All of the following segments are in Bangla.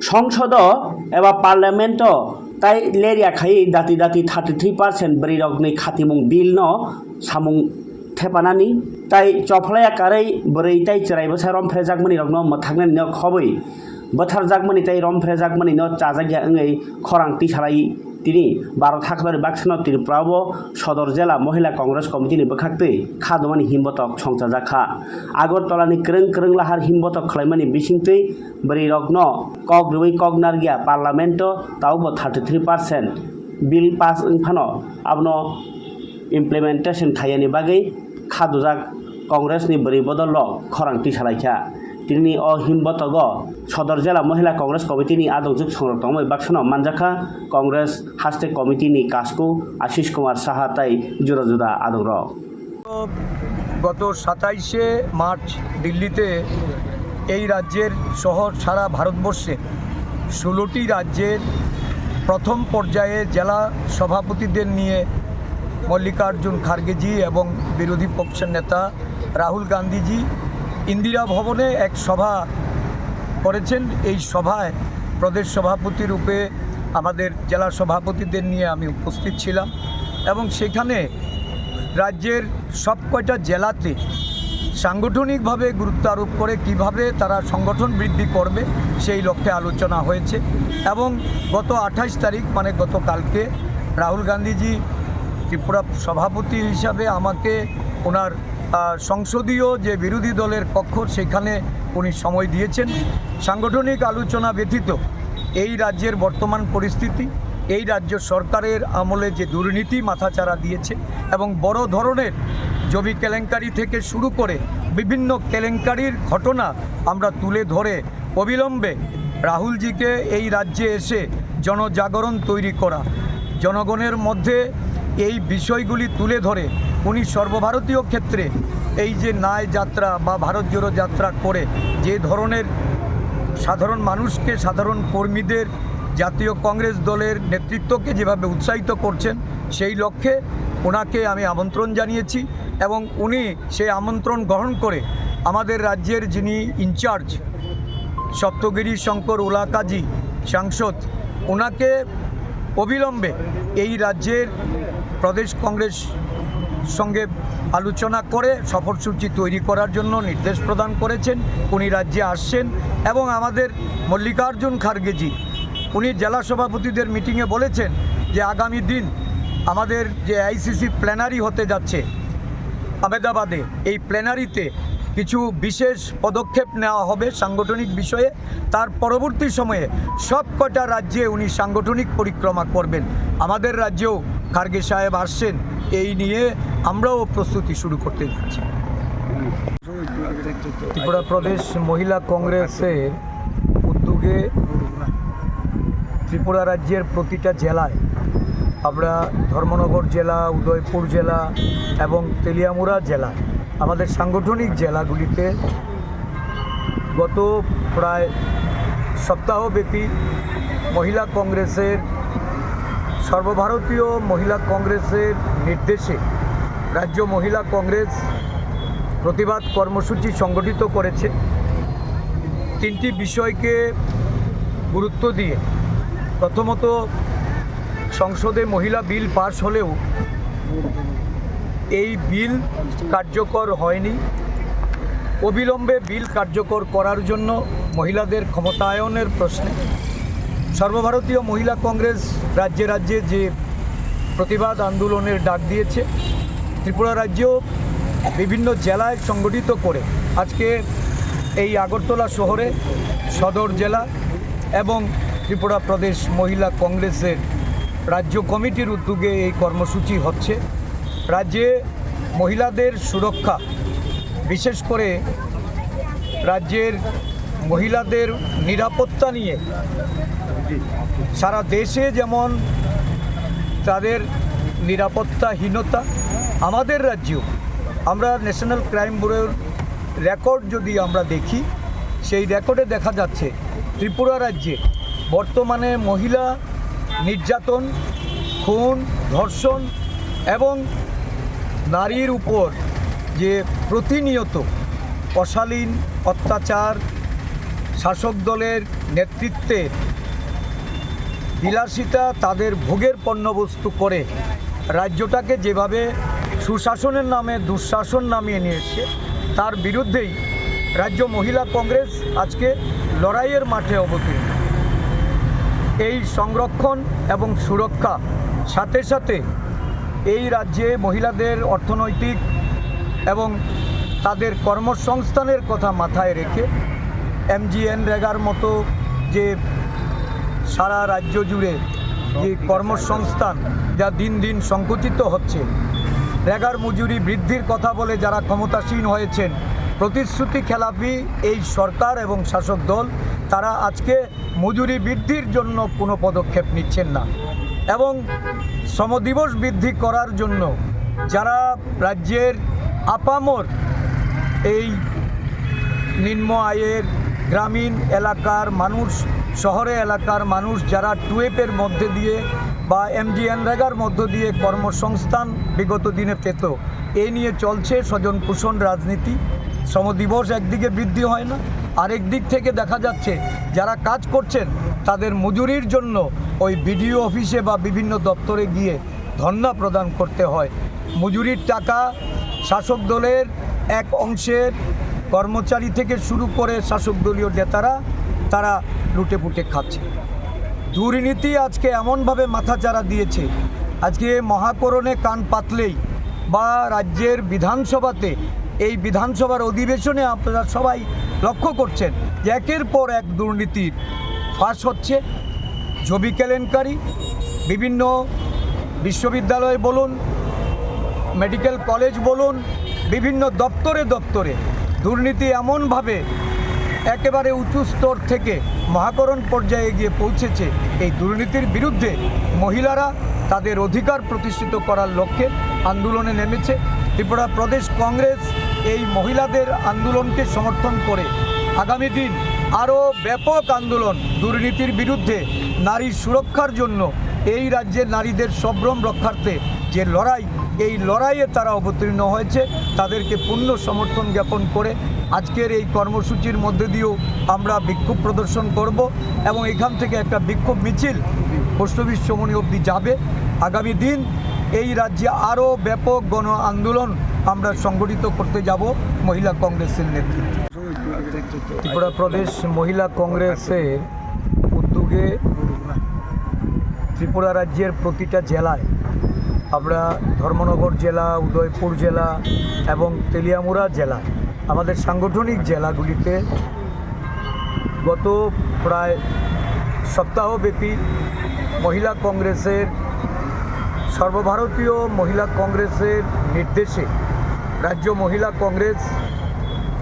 সংসদ एबा पार्लियामेंट ताई लेरिया खाई दाति दाति 33% बरिरगनि खातिमुं बिल न सामुं थेपानानि ताई चफलाया कारै बोरै ताई चराय बसा रमफ्रेजाकमनि रगनो मथांने न खबै बोथारजाकमनि ताई रमफ्रेजाकमनि न चाजागिया ओङै खरांति सालाय তিনি 12 থাকবার বাক্সন ত্রিপুরাব সদর জেলা মহিলা কংগ্রেস কমিটিনি বখাকতে খাদমানি হিমবতক সংচাজাখা আগরতলানি ক্রং ক্রং লাহার হিমবতক খালাইমানি বিসিংতै বরি রগ্ন কগ্রबै কগনারगिया पार्लियामेंट तावबो 33% बिल पास ओंफानो आबनो इमप्लिमेंटेशन खायानि बागै खादुजाक कांग्रेसनि बरि बदल खरांति सालायखा তিনি অ হিমবতগ সদর জেলা মহিলা কংগ্রেস কমিটিনি আদংযুক সংরক্ষণ বাক্সন মানজাখা কংগ্রেস হাস্তে কমিটিনি কাসকু আশিস কুমার সাহা তাই জুড়া জুড়া আদং গত 27শে মার্চ দিল্লিতে এই রাজ্যের শহর সারা ভারতবর্ষে 16টি রাজ্যের প্রথম পর্যায়ে জেলা সভাপতিদের নিয়ে মল্লিকার্জুন খার্গেজি এবং বিরোধী পক্ষের নেতা রাহুল গান্ধীজি ইন্দিরা ভবনে এক সভা করেছেন। এই সভায় প্রদেশ সভাপতি রূপে আমাদের জেলা সভাপতিদের নিয়ে আমি উপস্থিত ছিলাম এবং সেখানে রাজ্যের সব কয়টা জেলাতে সাংগঠনিকভাবে গুরুত্ব আরোপ করে কিভাবে তারা সংগঠন বৃদ্ধি করবে সেই লক্ষ্যে আলোচনা হয়েছে এবং গত 28 তারিখ মানে গতকালকে রাহুল গান্ধীজি ত্রিপুরা সভাপতি হিসাবে আমাকে ওনার সংসদীয় যে বিরোধী দলের কক্ষ সেখানে উনি সময় দিয়েছেন। সাংগঠনিক আলোচনা ব্যতীত এই রাজ্যের বর্তমান পরিস্থিতি, এই রাজ্য সরকারের আমলে যে দুর্নীতি মাথাচাড়া দিয়েছে এবং বড় ধরনের জমি কেলেঙ্কারি থেকে শুরু করে বিভিন্ন কেলেঙ্কারির ঘটনা আমরা তুলে ধরে অবিলম্বে রাহুলজিকে এই রাজ্যে এসে জনজাগরণ তৈরি করা, জনগণের মধ্যে এই বিষয়গুলি তুলে ধরে উনি সর্বভারতীয় ক্ষেত্রে এই যে ন্যায় যাত্রা বা ভারত জোড়ো যাত্রা করে যে ধরনের সাধারণ মানুষকে, সাধারণ কর্মীদের, জাতীয় কংগ্রেস দলের নেতৃত্বকে যেভাবে উৎসাহিত করছেন সেই লক্ষ্যে ওনাকে আমি আমন্ত্রণ জানিয়েছি এবং উনি সেই আমন্ত্রণ গ্রহণ করে আমাদের রাজ্যের যিনি ইনচার্জ সপ্তগিরি শঙ্কর উলাকাজি সাংসদ ওনাকে অবিলম্বে এই রাজ্যের প্রদেশ কংগ্রেস সঙ্গে আলোচনা করে সফরসূচি তৈরি করার জন্য নির্দেশ প্রদান করেছেন। উনি রাজ্যে আসছেন এবং আমাদের মল্লিকার্জুন খার্গেজি উনি জেলা সভাপতিদের মিটিংয়ে বলেছেন যে আগামী দিন আমাদের যে আইসিসি প্ল্যানারি হতে যাচ্ছে আহমেদাবাদে, এই প্ল্যানারিতে কিছু বিশেষ পদক্ষেপ নেওয়া হবে সাংগঠনিক বিষয়ে। তার পরবর্তী সময়ে সব কটা রাজ্যে উনি সাংগঠনিক পরিক্রমা করবেন। আমাদের রাজ্যেও খার্গে সাহেব আসছেন, এই নিয়ে আমরাও প্রস্তুতি শুরু করতে যাচ্ছি। ত্রিপুরা প্রদেশ মহিলা কংগ্রেসের উদ্যোগে ত্রিপুরা রাজ্যের প্রতিটা জেলায় আমরা ধর্মনগর জেলা, উদয়পুর জেলা এবং তেলিয়ামুড়া জেলা আমাদের সাংগঠনিক জেলাগুলিতে গত প্রায় সপ্তাহব্যাপী মহিলা কংগ্রেসের সর্বভারতীয় মহিলা কংগ্রেসের নির্দেশে রাজ্য মহিলা কংগ্রেস প্রতিবাদ কর্মসূচি সংগঠিত করেছে। 3টি বিষয়কে গুরুত্ব দিয়ে, প্রথমত সংসদে মহিলা বিল পাস হলেও এই বিল কার্যকর হয়নি। অবিলম্বে বিল কার্যকর করার জন্য মহিলাদের ক্ষমতায়নের প্রশ্নে সর্বভারতীয় মহিলা কংগ্রেস রাজ্যে রাজ্যে যে প্রতিবাদ আন্দোলনের ডাক দিয়েছে, ত্রিপুরা রাজ্যেও বিভিন্ন জেলায় সংগঠিত করে আজকে এই আগরতলা শহরে সদর জেলা এবং ত্রিপুরা প্রদেশ মহিলা কংগ্রেসের রাজ্য কমিটির উদ্যোগে এই কর্মসূচি হচ্ছে। রাজ্যে মহিলাদের সুরক্ষা, বিশেষ করে রাজ্যের মহিলাদের নিরাপত্তা নিয়ে সারা দেশে যেমন তাদের নিরাপত্তাহীনতা, আমাদের রাজ্যেও আমরা ন্যাশনাল ক্রাইম ব্যুরোর রেকর্ড যদি আমরা দেখি, সেই রেকর্ডে দেখা যাচ্ছে ত্রিপুরা রাজ্যে বর্তমানে মহিলা নির্যাতন, খুন, ধর্ষণ এবং নারীর উপর যে প্রতিনিয়ত অশালীন অত্যাচার শাসক দলের নেতৃত্বে বিলাসিতা তাদের ভোগের পণ্যবস্তু করে রাজ্যটাকে যেভাবে সুশাসনের নামে দুঃশাসন নামিয়ে নিয়ে এসছে, তার বিরুদ্ধেই রাজ্য মহিলা কংগ্রেস আজকে লড়াইয়ের মাঠে অবতীর্ণ। এই সংরক্ষণ এবং সুরক্ষা সাথে সাথে এই রাজ্যে মহিলাদের অর্থনৈতিক এবং তাদের কর্মসংস্থানের কথা মাথায় রেখে MGNREGAর মতো যে সারা রাজ্য জুড়ে যে কর্মসংস্থান যা দিন দিন সংকুচিত হচ্ছে, রেগার মজুরি বৃদ্ধির কথা বলে যারা ক্ষমতাসীন হয়েছেন, প্রতিশ্রুতি খেলাপি এই সরকার এবং শাসক দল, তারা আজকে মজুরি বৃদ্ধির জন্য কোনো পদক্ষেপ নিচ্ছেন না এবং শ্রমদিবস বৃদ্ধি করার জন্য যারা রাজ্যের আপামর এই নিম্ন আয়ের গ্রামীণ এলাকার মানুষ, শহরে এলাকার মানুষ যারা টুয়েপের মধ্যে দিয়ে বা MGNREGAর মধ্য দিয়ে কর্মসংস্থান বিগত দিনে পেত, এই নিয়ে চলছে স্বজন পোষণ রাজনীতি। শ্রমদিবস একদিকে বৃদ্ধি হয় না, আরেক দিক থেকে দেখা যাচ্ছে যারা কাজ করছেন তাদের মজুরির জন্য ওই BDO অফিসে বা বিভিন্ন দপ্তরে গিয়ে ধর্ণা প্রদান করতে হয়। মজুরির টাকা শাসক দলের এক অংশের কর্মচারী থেকে শুরু করে শাসক দলীয় নেতারা তারা লুটেপুটে খাচ্ছে। দুর্নীতি আজকে এমনভাবে মাথাচাড়া দিয়েছে, আজকে মহাকরণে কান পাতলেই বা রাজ্যের বিধানসভাতে, এই বিধানসভার অধিবেশনে আপনারা সবাই লক্ষ্য করছেন যে একের পর এক দুর্নীতির ফাঁস হচ্ছে। জমি কেলেঙ্কারি, বিভিন্ন বিশ্ববিদ্যালয় বলুন, মেডিকেল কলেজ বলুন, বিভিন্ন দপ্তরে দপ্তরে দুর্নীতি এমনভাবে একেবারে উঁচু স্তর থেকে মহাকরণ পর্যায়ে গিয়ে পৌঁছেছে। এই দুর্নীতির বিরুদ্ধে মহিলারা তাদের অধিকার প্রতিষ্ঠিত করার লক্ষ্যে আন্দোলনে নেমেছে। ত্রিপুরা প্রদেশ কংগ্রেস এই মহিলাদের আন্দোলনকে সমর্থন করে আগামী দিন আরও ব্যাপক আন্দোলন, দুর্নীতির বিরুদ্ধে, নারীর সুরক্ষার জন্য, এই রাজ্যের নারীদের সম্ভ্রম রক্ষার্থে যে লড়াই, এই লড়াইয়ে তারা অবতীর্ণ হয়েছে। তাদেরকে পূর্ণ সমর্থন জ্ঞাপন করে আজকের এই কর্মসূচির মধ্যে দিয়েও আমরা বিক্ষোভ প্রদর্শন করব এবং এখান থেকে একটা বিক্ষোভ মিছিল পোস্ট অফিস চৌমুহনী অবধি যাবে। আগামী দিন এই রাজ্যে আরও ব্যাপক গণ আন্দোলন আমরা সংগঠিত করতে যাব মহিলা কংগ্রেসের নেতৃত্বে। ত্রিপুরা প্রদেশ মহিলা কংগ্রেসের উদ্যোগে ত্রিপুরা রাজ্যের প্রতিটা জেলায়, আমরা ধর্মনগর জেলা, উদয়পুর জেলা এবং তেলিয়ামুড়া জেলা, আমাদের সাংগঠনিক জেলাগুলিতে গত প্রায় সপ্তাহব্যাপী মহিলা কংগ্রেসের, সর্বভারতীয় মহিলা কংগ্রেসের নির্দেশে রাজ্য মহিলা কংগ্রেস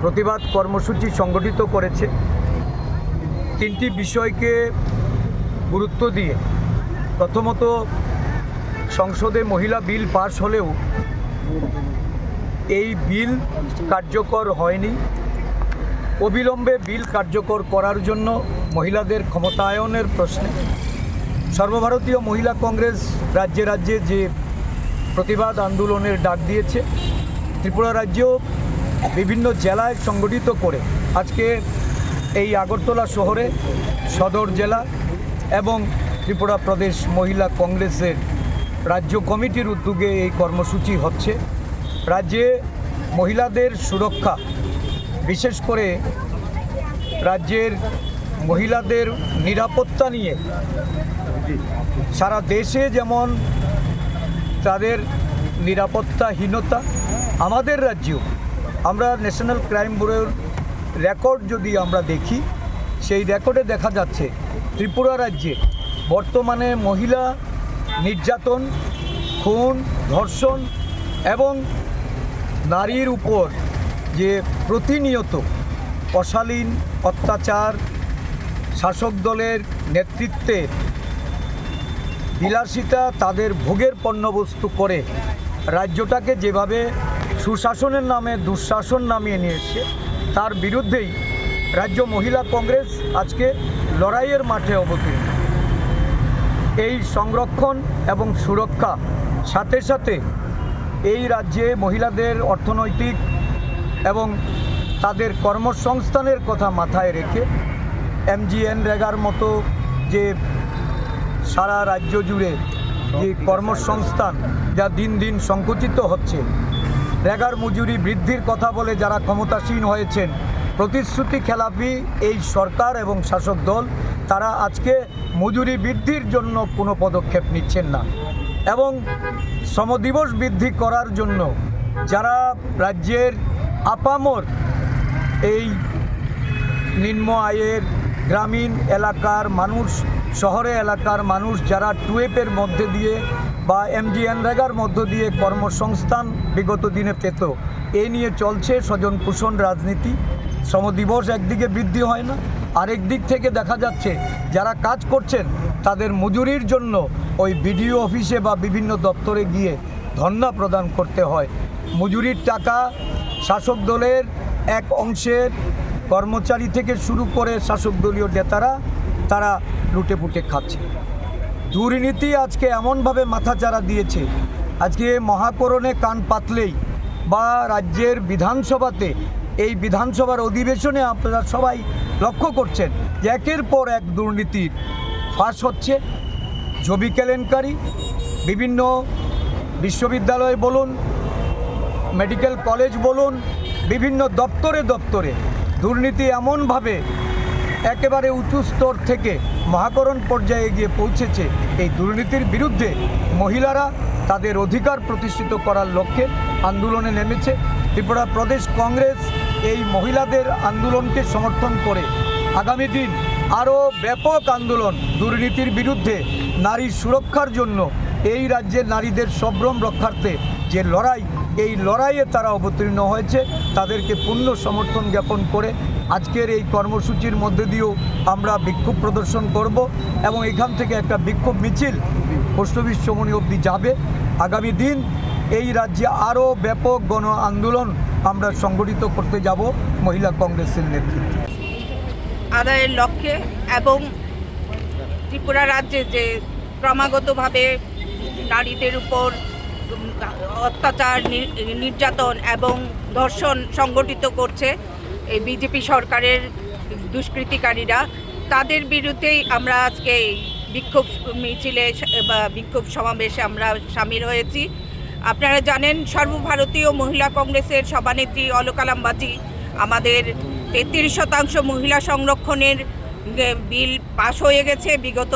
প্রতিবাদ কর্মসূচি সংগঠিত করেছে। তিনটি বিষয়কে গুরুত্ব দিয়ে, প্রথমত সংসদে মহিলা বিল পাস হলেও এই বিল কার্যকর হয়নি। অবিলম্বে বিল কার্যকর করার জন্য মহিলাদের ক্ষমতায়নের প্রশ্নে সর্বভারতীয় মহিলা কংগ্রেস রাজ্যে রাজ্যে যে প্রতিবাদ আন্দোলনের ডাক দিয়েছে, ত্রিপুরা রাজ্যেও বিভিন্ন জেলায় সংগঠিত করে আজকে এই আগরতলা শহরে সদর জেলা এবং ত্রিপুরা প্রদেশ মহিলা কংগ্রেসের রাজ্য কমিটির উদ্যোগে এই কর্মসূচি হচ্ছে। রাজ্যে মহিলাদের সুরক্ষা, বিশেষ করে রাজ্যের মহিলাদের নিরাপত্তা নিয়ে সারা দেশে যেমন তাদের নিরাপত্তাহীনতা, আমাদের রাজ্যেও আমরা ন্যাশনাল ক্রাইম ব্যুরোর রেকর্ড যদি আমরা দেখি, সেই রেকর্ডে দেখা যাচ্ছে ত্রিপুরা রাজ্যে বর্তমানে মহিলা নির্যাতন, খুন, ধর্ষণ এবং নারীর উপর যে প্রতিনিয়ত অশালীন অত্যাচার শাসক দলের নেতৃত্বে বিলাসিতা তাদের ভোগের পণ্যবস্তু করে রাজ্যটাকে যেভাবে সুশাসনের নামে দুঃশাসন নামিয়ে নিয়ে এসছে, তার বিরুদ্ধেই রাজ্য মহিলা কংগ্রেস আজকে লড়াইয়ের মাঠে অবতীর্ণ। এই সংরক্ষণ এবং সুরক্ষা সাথে সাথে এই রাজ্যে মহিলাদের অর্থনৈতিক এবং তাদের কর্মসংস্থানের কথা মাথায় রেখে MGNREGAর মতো যে সারা রাজ্য জুড়ে যে কর্মসংস্থান যা দিন দিন সংকুচিত হচ্ছে, রেগার মজুরি বৃদ্ধির কথা বলে যারা ক্ষমতাসীন হয়েছেন, প্রতিশ্রুতি খেলাপি এই সরকার এবং শাসক দল, তারা আজকে মজুরি বৃদ্ধির জন্য কোনো পদক্ষেপ নিচ্ছেন না। এবং শ্রমদিবস বৃদ্ধি করার জন্য যারা রাজ্যের আপামর এই নিম্ন আয়ের গ্রামীণ এলাকার মানুষ, শহরে এলাকার মানুষ যারা টুয়েপের মধ্যে দিয়ে বা MGNREGAর মধ্য দিয়ে কর্মসংস্থান বিগত দিনে পেত, এই নিয়ে চলছে স্বজন পোষণ রাজনীতি। শ্রমদিবস একদিকে বৃদ্ধি হয় না, আরেক দিক থেকে দেখা যাচ্ছে যারা কাজ করছেন তাদের মজুরির জন্য ওই BDO অফিসে বা বিভিন্ন দপ্তরে গিয়ে ধর্ণা প্রদান করতে হয়। মজুরির টাকা শাসক দলের এক অংশের কর্মচারী থেকে শুরু করে শাসক দলীয় নেতারা তারা লুটেপুটে খাচ্ছে। দুর্নীতি আজকে এমনভাবে মাথাচাড়া দিয়েছে, আজকে মহাকরণে কান পাতলেই বা রাজ্যের বিধানসভাতে, এই বিধানসভার অধিবেশনে আপনারা সবাই লক্ষ্য করছেন যে একের পর এক দুর্নীতির ফাঁস হচ্ছে। জবি কেলেঙ্কারি, বিভিন্ন বিশ্ববিদ্যালয় বলুন, মেডিকেল কলেজ বলুন, বিভিন্ন দপ্তরে দপ্তরে দুর্নীতি এমনভাবে একেবারে উঁচু স্তর থেকে মহাকরণ পর্যায়ে গিয়ে পৌঁছেছে। এই দুর্নীতির বিরুদ্ধে মহিলারা তাদের অধিকার প্রতিষ্ঠিত করার লক্ষ্যে আন্দোলনে নেমেছে। ত্রিপুরা প্রদেশ কংগ্রেস এই মহিলাদের আন্দোলনকে সমর্থন করে আগামী দিন আরও ব্যাপক আন্দোলন দুর্নীতির বিরুদ্ধে, নারীর সুরক্ষার জন্য, এই রাজ্যের নারীদের সম্ভ্রম রক্ষার্থে যে লড়াই, এই লড়াইয়ে তারা অবতীর্ণ হয়েছে। তাদেরকে পূর্ণ সমর্থন জ্ঞাপন করে আজকের এই কর্মসূচির মধ্যে দিয়েও আমরা বিক্ষোভ প্রদর্শন করব এবং এখান থেকে একটা বিক্ষোভ মিছিল পোস্ট অফিস চৌমুহনী অবধি যাবে। আগামী দিন এই রাজ্যে আরও ব্যাপক গণ আন্দোলন আমরা সংগঠিত করতে যাব মহিলা কংগ্রেসের নেতৃত্বে আদায়ের লক্ষ্যে। এবং ত্রিপুরা রাজ্যে যে ক্রমাগতভাবে নারীদের উপর অত্যাচার, নির্যাতন এবং ধর্ষণ সংগঠিত করছে এই বিজেপি সরকারের দুষ্কৃতিকারীরা, তাদের বিরুদ্ধেই আমরা আজকে এই বিক্ষোভ মিছিলে বা বিক্ষোভ সমাবেশে আমরা সামিল হয়েছি। আপনারা জানেন সর্বভারতীয় মহিলা কংগ্রেসের সভানেত্রী অলকালাম বাজি আমাদের 33% মহিলা সংরক্ষণের বিল পাশ হয়ে গেছে বিগত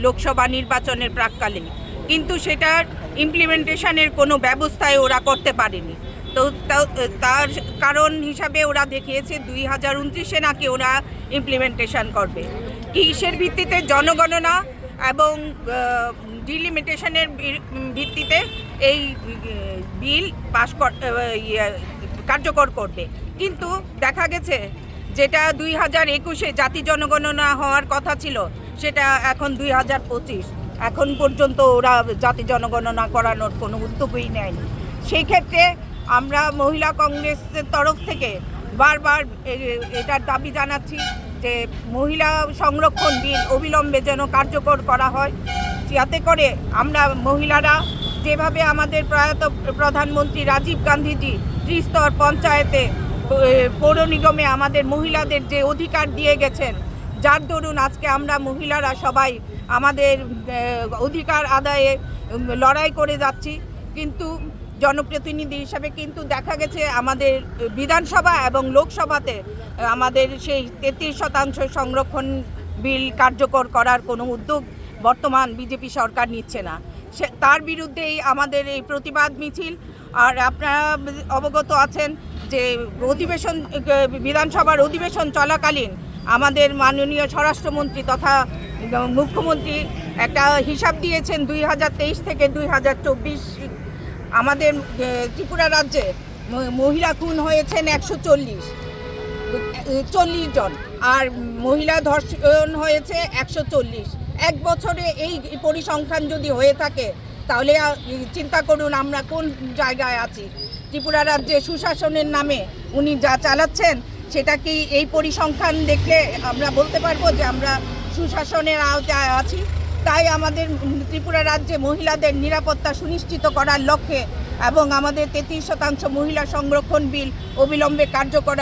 লোকসভা নির্বাচনের প্রাক্কালে, কিন্তু সেটার ইমপ্লিমেন্টেশনের কোনো ব্যবস্থায় ওরা করতে পারেনি। তো তার কারণ হিসাবে ওরা দেখিয়েছে 2029-এ নাকি ওরা ইমপ্লিমেন্টেশন করবে। কিসের ভিত্তিতে? জনগণনা এবং ডিলিমিটেশনের ভিত্তিতে এই বিল পাশ কার্যকর করবে। কিন্তু দেখা গেছে যেটা 2021-এ জাতি জনগণনা হওয়ার কথা ছিল, সেটা এখন 2025, এখন পর্যন্ত ওরা জাতি জনগণনা করানোর কোনো উদ্যোগই নেয়নি। সেই ক্ষেত্রে আমরা মহিলা কংগ্রেসের তরফ থেকে বারবার এটার দাবি জানাচ্ছি যে মহিলা সংরক্ষণ বিল অবিলম্বে যেন কার্যকর করা হয়, যাতে করে আমরা মহিলারা যেভাবে আমাদের প্রয়াত প্রধানমন্ত্রী রাজীব গান্ধীজি ত্রিস্তর পঞ্চায়েতে, পৌর নিগমে আমাদের মহিলাদের যে অধিকার দিয়ে গেছেন, যার দরুন আজকে আমরা মহিলারা সবাই আমাদের অধিকার আদায়ে লড়াই করে যাচ্ছি। কিন্তু জনপ্রতিনিধি হিসাবে কিন্তু দেখা গেছে আমাদের বিধানসভা এবং লোকসভাতে আমাদের সেই 33% সংরক্ষণ বিল কার্যকর করার কোনো উদ্যোগ বর্তমান বিজেপি সরকার নিচ্ছে না। তার বিরুদ্ধেই আমাদের এই প্রতিবাদ মিছিল। আর আপনারা অবগত আছেন যে অধিবেশন, বিধানসভার অধিবেশন চলাকালীন আমাদের মাননীয় স্বরাষ্ট্রমন্ত্রী তথা মুখ্যমন্ত্রী একটা হিসাব দিয়েছেন 2023 থেকে 2024 আমাদের ত্রিপুরা রাজ্যে মহিলা খুন হয়েছেন 140 জন, আর মহিলা ধর্ষণ হয়েছে 140। এক বছরে এই পরিসংখ্যান যদি হয়ে থাকে তাহলে চিন্তা করুন আমরা কোন জায়গায় আছি। ত্রিপুরা রাজ্যে সুশাসনের নামে উনি যা চালাচ্ছেন, সেটা কি এই পরিসংখ্যান দেখলে আমরা বলতে পারবো যে আমরা সুশাসনের আওতায় আছি? তাই আমাদের ত্রিপুরা রাজ্যে মহিলাদের নিরাপত্তা সুনিশ্চিত করার লক্ষ্যে এবং আমাদের 33% মহিলা সংরক্ষণ বিল অবিলম্বে কার্যকর